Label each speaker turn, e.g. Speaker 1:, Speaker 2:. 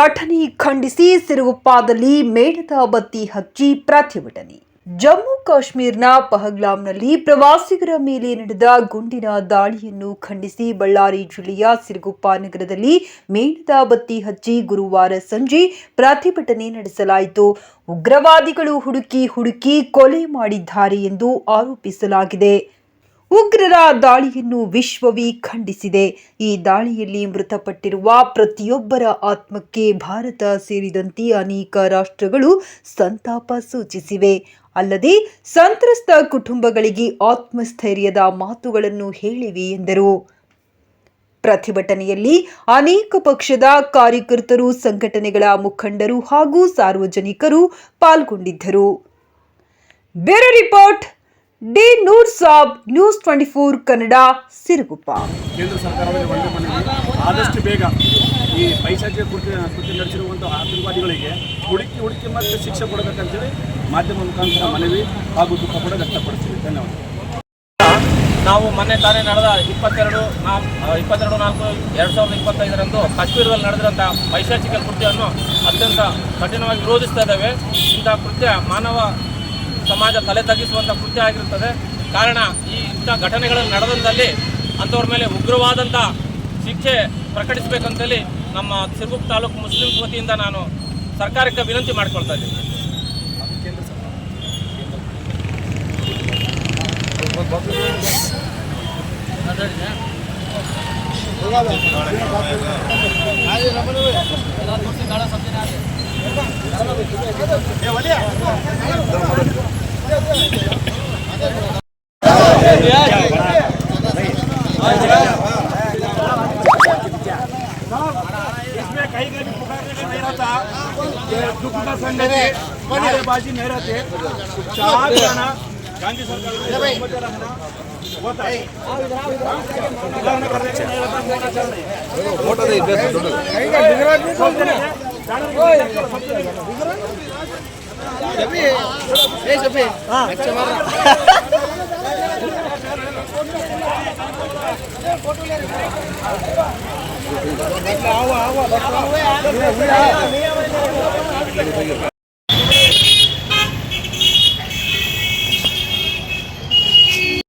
Speaker 1: ಘಟನೆ ಖಂಡಿಸಿ ಸಿರುಗುಪ್ಪಾದಲ್ಲಿ ಮೇಣದ ಬತ್ತಿ ಹಚ್ಚಿ ಪ್ರತಿಭಟನೆ. ಜಮ್ಮು ಕಾಶ್ಮೀರ್ನ ಪಹಲ್ಗಾಮ್ನಲ್ಲಿ ಪ್ರವಾಸಿಗರ ಮೇಲೆ ನಡೆದ ಗುಂಡಿನ ದಾಳಿಯನ್ನು ಖಂಡಿಸಿ ಬಳ್ಳಾರಿ ಜಿಲ್ಲೆಯ ಸಿರುಗುಪ್ಪ ನಗರದಲ್ಲಿ ಮೇಣದ ಬತ್ತಿ ಹಚ್ಚಿ ಗುರುವಾರ ಸಂಜೆ ಪ್ರತಿಭಟನೆ ನಡೆಸಲಾಯಿತು. ಉಗ್ರವಾದಿಗಳು ಹುಡುಕಿ ಕೊಲೆ ಮಾಡಿದ್ದಾರೆ ಎಂದು ಆರೋಪಿಸಲಾಗಿದೆ. ಉಗ್ರರ ದಾಳಿಯನ್ನು ವಿಶ್ವವೇ ಖಂಡಿಸಿದೆ. ಈ ದಾಳಿಯಲ್ಲಿ ಮೃತಪಟ್ಟಿರುವ ಪ್ರತಿಯೊಬ್ಬರ ಆತ್ಮಕ್ಕೆ ಭಾರತ ಸೇರಿದಂತೆ ಅನೇಕ ರಾಷ್ಟ್ರಗಳು ಸಂತಾಪ ಸೂಚಿಸಿವೆ. ಅಲ್ಲದೆ ಸಂತ್ರಸ್ತ ಕುಟುಂಬಗಳಿಗೆ ಆತ್ಮಸ್ಥೈರ್ಯದ ಮಾತುಗಳನ್ನು ಹೇಳಿವೆ ಎಂದರು. ಪ್ರತಿಭಟನೆಯಲ್ಲಿ ಅನೇಕ ಪಕ್ಷದ ಕಾರ್ಯಕರ್ತರು, ಸಂಘಟನೆಗಳ ಮುಖಂಡರು ಹಾಗೂ ಸಾರ್ವಜನಿಕರು ಪಾಲ್ಗೊಂಡಿದ್ದರು. ಬ್ಯೂರೋ ರಿಪೋರ್ಟ್ ಡಿ ನೂರ್ ಸಾಬ್, ನ್ಯೂಸ್ 24 ಕನ್ನಡ, ಸಿರುಗುಪ್ಪ.
Speaker 2: ಕೇಂದ್ರ ಸರ್ಕಾರದಲ್ಲಿ ಒಂದೇ ಮನವಿ, ಆದಷ್ಟು ಬೇಗ ಈ ಪೈಶಾಚಿಕ ಕೃತ್ಯ ನಡೆಸಿರುವಂಥ ಆತಂಕವಾದಿಗಳಿಗೆ ಹುಡುಕಿ ಮತ್ತೆ ಶಿಕ್ಷೆ ಕೊಡಬೇಕಂತೇಳಿ ಮಾಧ್ಯಮ ಮುಖಾಂತರ ಮನವಿ ಹಾಗೂ ದುಃಖ ಕೂಡ ವ್ಯಕ್ತಪಡಿಸ್ತೀವಿ. ಧನ್ಯವಾದ.
Speaker 3: ನಾವು ಮೊನ್ನೆ ತಾನೇ ನಡೆದ 22/4/2025 ಕಾಶ್ಮೀರದಲ್ಲಿ ನಡೆದಿರುವಂಥ ಪೈಶಾಚಿಕ ಕೃತ್ಯವನ್ನು ಅತ್ಯಂತ ಕಠಿಣವಾಗಿ ವಿರೋಧಿಸ್ತಾ ಇದ್ದೇವೆ. ಇಂಥ ಕೃತ್ಯ ಮಾನವ ಸಮಾಜ ತಲೆ ತಗ್ಗಿಸುವಂಥ ಕೃತ್ಯ ಆಗಿರುತ್ತದೆ. ಕಾರಣ ಇಂಥ ಘಟನೆಗಳು ನಡೆದಲ್ಲಿ ಅಂಥವ್ರ ಮೇಲೆ ಉಗ್ರವಾದಂಥ ಶಿಕ್ಷೆ ಪ್ರಕಟಿಸಬೇಕಂತೇಳಿ ನಮ್ಮ ಸಿರುಗುಪ್ಪ ತಾಲೂಕು ಮುಸ್ಲಿಮ್ಸ್ ವತಿಯಿಂದ ನಾನು ಸರ್ಕಾರಕ್ಕೆ ವಿನಂತಿ ಮಾಡಿಕೊಳ್ತಾ ಇದ್ದೀನಿ.
Speaker 2: इसमें कहीं का भी पुकारने का नहीं रहता, दुख का संदेश नारेबाजी नहीं रहते। 4 जाना गांधी सरकार होता है,